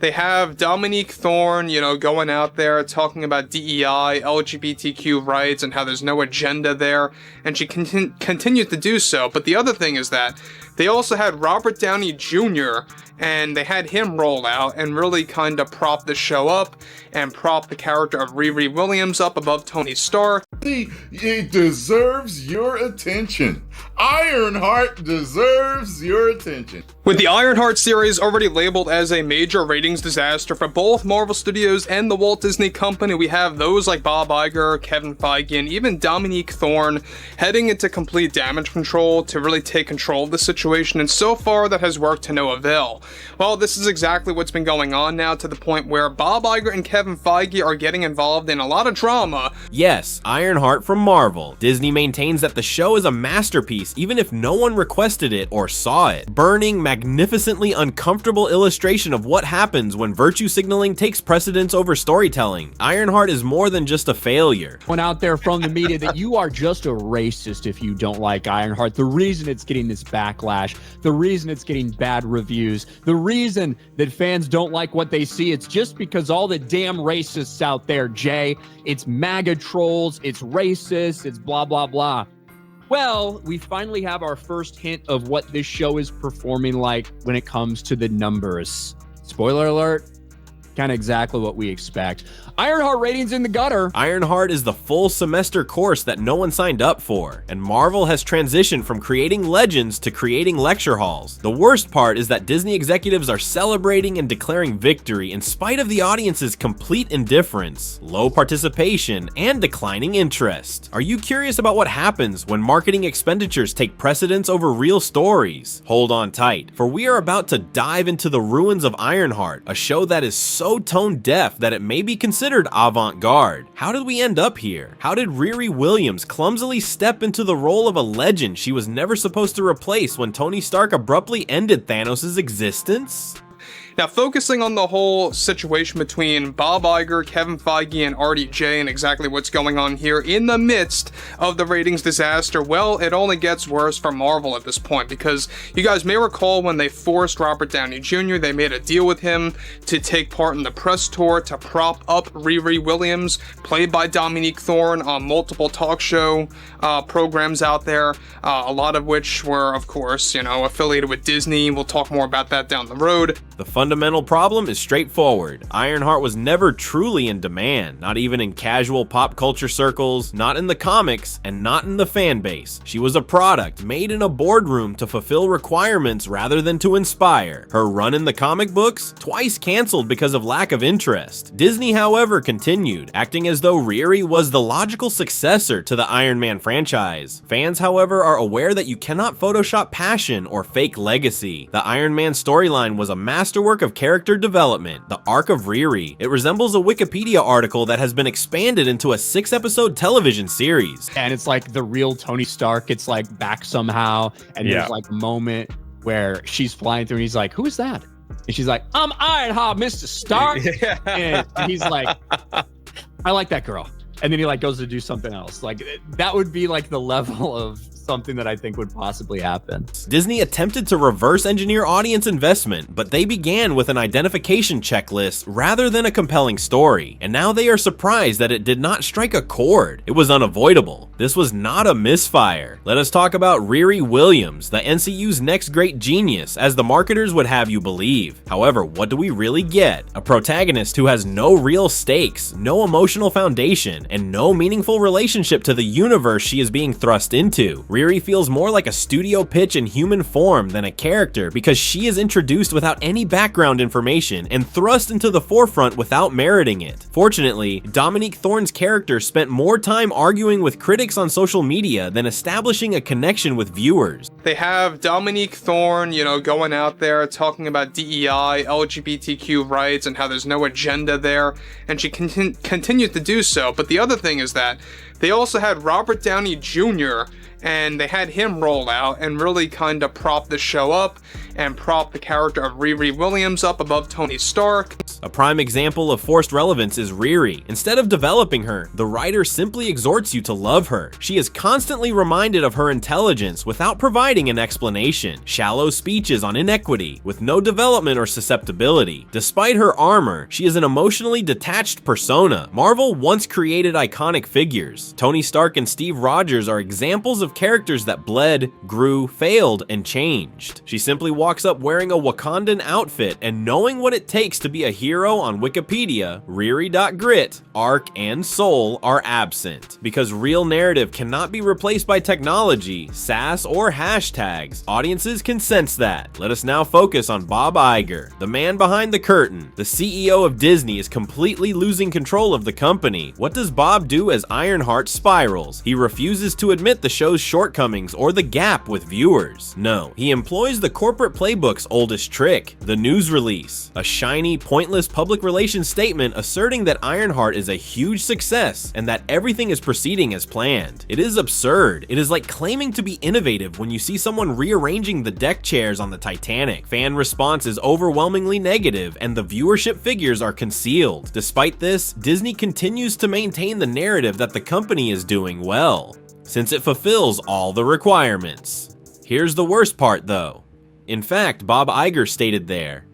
They have Dominique Thorne, going out there talking about DEI, LGBTQ rights, and how there's no agenda there, and she continues to do so. But the other thing is that they also had Robert Downey Jr., and they had him roll out and really kind of prop the show up and prop the character of Riri Williams up above Tony Stark. It deserves your attention. Ironheart deserves your attention. With the Ironheart series already labeled as a major ratings disaster for both Marvel Studios and the Walt Disney Company, we have those like Bob Iger, Kevin Feige, and even Dominique Thorne heading into complete damage control to really take control of the situation, and so far that has worked to no avail. Well, this is exactly what's been going on now, to the point where Bob Iger and Kevin Feige are getting involved in a lot of drama. Yes, Ironheart from Marvel. Disney maintains that the show is a masterpiece even if no one requested it or saw it. Burning, magnificently uncomfortable illustration of what happens when virtue signaling takes precedence over storytelling. Ironheart is more than just a failure. One out there from the media that you are just a racist if you don't like Ironheart. The reason it's getting this backlash, the reason it's getting bad reviews, the reason that fans don't like what they see, it's just because all the damn racists out there, Jay. It's MAGA trolls, it's racists, it's blah, blah, blah. Well, we finally have our first hint of what this show is performing like when it comes to the numbers. Spoiler alert, kind of exactly what we expect. Ironheart ratings in the gutter. Ironheart is the full semester course that no one signed up for, and Marvel has transitioned from creating legends to creating lecture halls. The worst part is that Disney executives are celebrating and declaring victory in spite of the audience's complete indifference, low participation, and declining interest. Are you curious about what happens when marketing expenditures take precedence over real stories? Hold on tight, for we are about to dive into the ruins of Ironheart, a show that is so tone-deaf that it may be considered avant-garde. How did we end up here? How did Riri Williams clumsily step into the role of a legend she was never supposed to replace when Tony Stark abruptly ended Thanos' existence? Now, focusing on the whole situation between Bob Iger, Kevin Feige, and RDJ and exactly what's going on here in the midst of the ratings disaster, well, it only gets worse for Marvel at this point, because you guys may recall when they forced Robert Downey Jr., they made a deal with him to take part in the press tour to prop up Riri Williams, played by Dominique Thorne, on multiple talk show programs out there, a lot of which were, of course, affiliated with Disney. We'll talk more about that down the road. The fundamental problem is straightforward. Ironheart was never truly in demand, not even in casual pop culture circles, not in the comics, and not in the fan base. She was a product made in a boardroom to fulfill requirements rather than to inspire. Her run in the comic books? Twice canceled because of lack of interest. Disney, however, continued, acting as though Riri was the logical successor to the Iron Man franchise. Fans, however, are aware that you cannot Photoshop passion or fake legacy. The Iron Man storyline was a masterwork of character development, the arc of Riri. It resembles a Wikipedia article that has been expanded into a 6-episode television series. And it's like the real Tony Stark, it's like back somehow, and there's like a moment where she's flying through and he's like, who is that? And she's like, I'm Ironheart, Mr. Stark. And he's like, I like that girl. And then he goes to do something else. That would be the level of something that I think would possibly happen. Disney attempted to reverse engineer audience investment, but they began with an identification checklist rather than a compelling story. And now they are surprised that it did not strike a chord. It was unavoidable. This was not a misfire. Let us talk about Riri Williams, the NCU's next great genius, as the marketers would have you believe. However, what do we really get? A protagonist who has no real stakes, no emotional foundation, and no meaningful relationship to the universe she is being thrust into. Riri feels more like a studio pitch in human form than a character because she is introduced without any background information and thrust into the forefront without meriting it. Fortunately, Dominique Thorne's character spent more time arguing with critics on social media than establishing a connection with viewers. They have Dominique Thorne, going out there talking about DEI, LGBTQ rights, and how there's no agenda there, and she continues to do so. But the other thing is that they also had Robert Downey Jr., and they had him roll out and really kind of prop the show up and prop the character of Riri Williams up above Tony Stark. A prime example of forced relevance is Riri. Instead of developing her, the writer simply exhorts you to love her. She is constantly reminded of her intelligence without providing an explanation. Shallow speeches on inequity, with no development or susceptibility. Despite her armor, she is an emotionally detached persona. Marvel once created iconic figures. Tony Stark and Steve Rogers are examples of characters that bled, grew, failed, and changed. She simply walks up wearing a Wakandan outfit and knowing what it takes to be a hero on Wikipedia. Riri.grit, arc, and soul are absent. Because real narrative cannot be replaced by technology, sass, or hashtags, audiences can sense that. Let us now focus on Bob Iger, the man behind the curtain. The CEO of Disney is completely losing control of the company. What does Bob do as Ironheart spirals? He refuses to admit the show's shortcomings or the gap with viewers. No, he employs the corporate playbook's oldest trick, the news release. A shiny, pointless public relations statement asserting that Ironheart is a huge success and that everything is proceeding as planned. It is absurd. It is like claiming to be innovative when you see someone rearranging the deck chairs on the Titanic. Fan response is overwhelmingly negative and the viewership figures are concealed. Despite this, Disney continues to maintain the narrative that the company is doing well, since it fulfills all the requirements. Here's the worst part though. In fact, Bob Iger stated there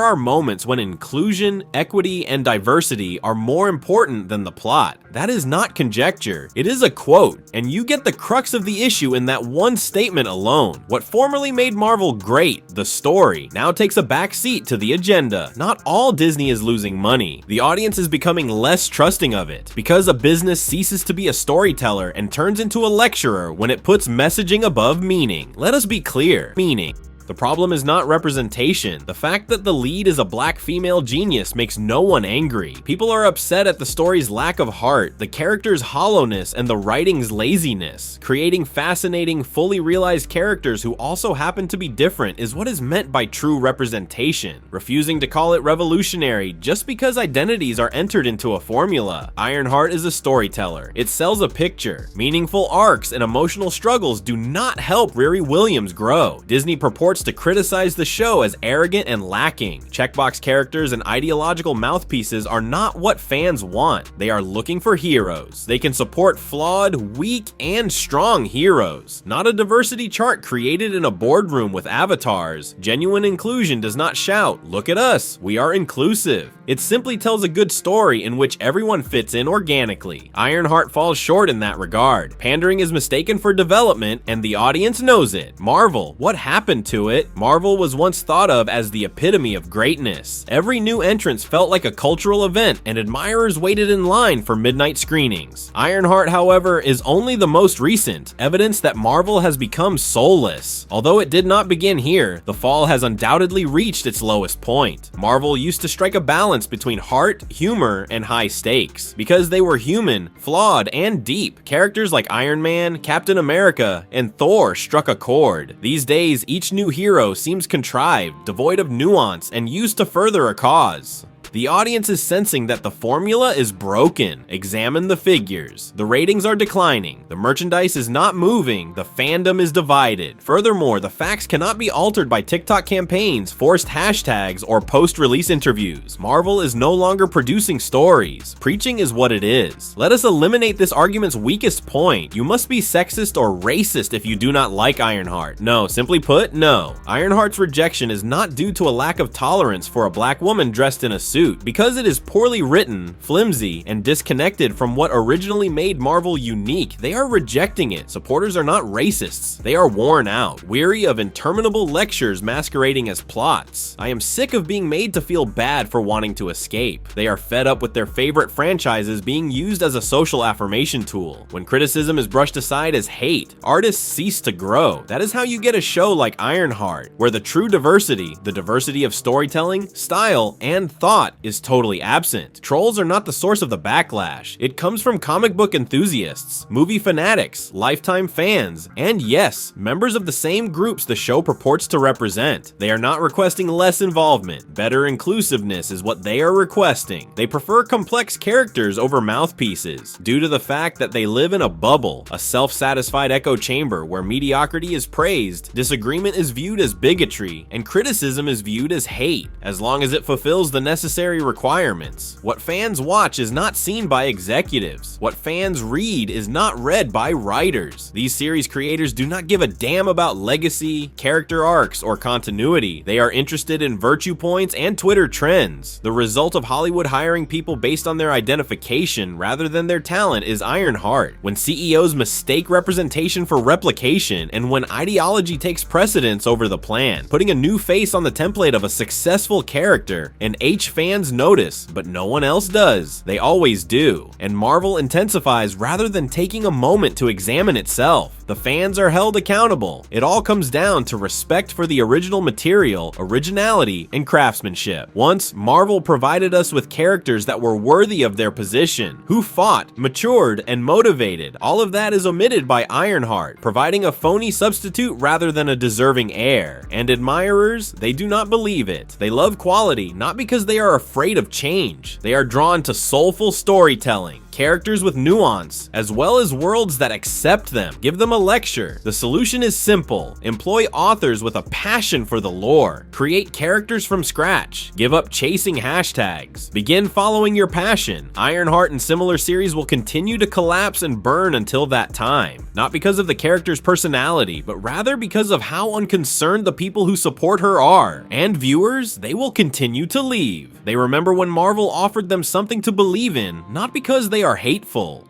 are moments when inclusion, equity, and diversity are more important than the plot. That is not conjecture. It is a quote, and you get the crux of the issue in that one statement alone. What formerly made Marvel great, the story, now takes a back seat to the agenda. Not all Disney is losing money. The audience is becoming less trusting of it, because a business ceases to be a storyteller and turns into a lecturer when it puts messaging above meaning. Let us be clear. Meaning. The problem is not representation. The fact that the lead is a black female genius makes no one angry. People are upset at the story's lack of heart, the character's hollowness, and the writing's laziness. Creating fascinating, fully realized characters who also happen to be different is what is meant by true representation. Refusing to call it revolutionary just because identities are entered into a formula. Ironheart is a storyteller. It sells a picture. Meaningful arcs and emotional struggles do not help Riri Williams grow. Disney purports to criticize the show as arrogant and lacking. Checkbox characters and ideological mouthpieces are not what fans want. They are looking for heroes. They can support flawed, weak, and strong heroes. Not a diversity chart created in a boardroom with avatars. Genuine inclusion does not shout, "Look at us, we are inclusive." It simply tells a good story in which everyone fits in organically. Ironheart falls short in that regard. Pandering is mistaken for development, and the audience knows it. Marvel, what happened to it? Marvel was once thought of as the epitome of greatness. Every new entrance felt like a cultural event, and admirers waited in line for midnight screenings. Ironheart, however, is only the most recent, evidence that Marvel has become soulless. Although it did not begin here, the fall has undoubtedly reached its lowest point. Marvel used to strike a balance between heart, humor, and high stakes. Because they were human, flawed, and deep, characters like Iron Man, Captain America, and Thor struck a chord. These days, each new hero seems contrived, devoid of nuance, and used to further a cause. The audience is sensing that the formula is broken. Examine the figures. The ratings are declining. The merchandise is not moving. The fandom is divided. Furthermore, the facts cannot be altered by TikTok campaigns, forced hashtags, or post-release interviews. Marvel is no longer producing stories. Preaching is what it is. Let us eliminate this argument's weakest point. You must be sexist or racist if you do not like Ironheart. No, simply put, no. Ironheart's rejection is not due to a lack of tolerance for a black woman dressed in a suit. Because it is poorly written, flimsy, and disconnected from what originally made Marvel unique, they are rejecting it. Supporters are not racists. They are worn out, weary of interminable lectures masquerading as plots. I am sick of being made to feel bad for wanting to escape. They are fed up with their favorite franchises being used as a social affirmation tool. When criticism is brushed aside as hate, artists cease to grow. That is how you get a show like Ironheart, where the true diversity, the diversity of storytelling, style, and thought, thought is totally absent. Trolls are not the source of the backlash. It comes from comic book enthusiasts, movie fanatics, lifetime fans, and yes, members of the same groups the show purports to represent. They are not requesting less involvement. Better inclusiveness is what they are requesting. They prefer complex characters over mouthpieces, due to the fact that they live in a bubble, a self-satisfied echo chamber where mediocrity is praised, disagreement is viewed as bigotry, and criticism is viewed as hate, as long as it fulfills the necessary requirements. What fans watch is not seen by executives. What fans read is not read by writers. These series creators do not give a damn about legacy, character arcs, or continuity. They are interested in virtue points and Twitter trends. The result of Hollywood hiring people based on their identification rather than their talent is Ironheart. When CEOs mistake representation for replication, and when ideology takes precedence over the plan, putting a new face on the template of a successful character, and H fans notice, but no one else does. They always do. And Marvel intensifies rather than taking a moment to examine itself. The fans are held accountable. It all comes down to respect for the original material, originality, and craftsmanship. Once, Marvel provided us with characters that were worthy of their position, who fought, matured, and motivated. All of that is omitted by Ironheart, providing a phony substitute rather than a deserving heir. And admirers, they do not believe it. They love quality, not because they are afraid of change. They are drawn to soulful storytelling, characters with nuance, as well as worlds that accept them. Give them a lecture. The solution is simple. Employ authors with a passion for the lore. Create characters from scratch. Give up chasing hashtags. Begin following your passion. Ironheart and similar series will continue to collapse and burn until that time. Not because of the character's personality, but rather because of how unconcerned the people who support her are. And viewers, they will continue to leave. They remember when Marvel offered them something to believe in, not because they are hateful.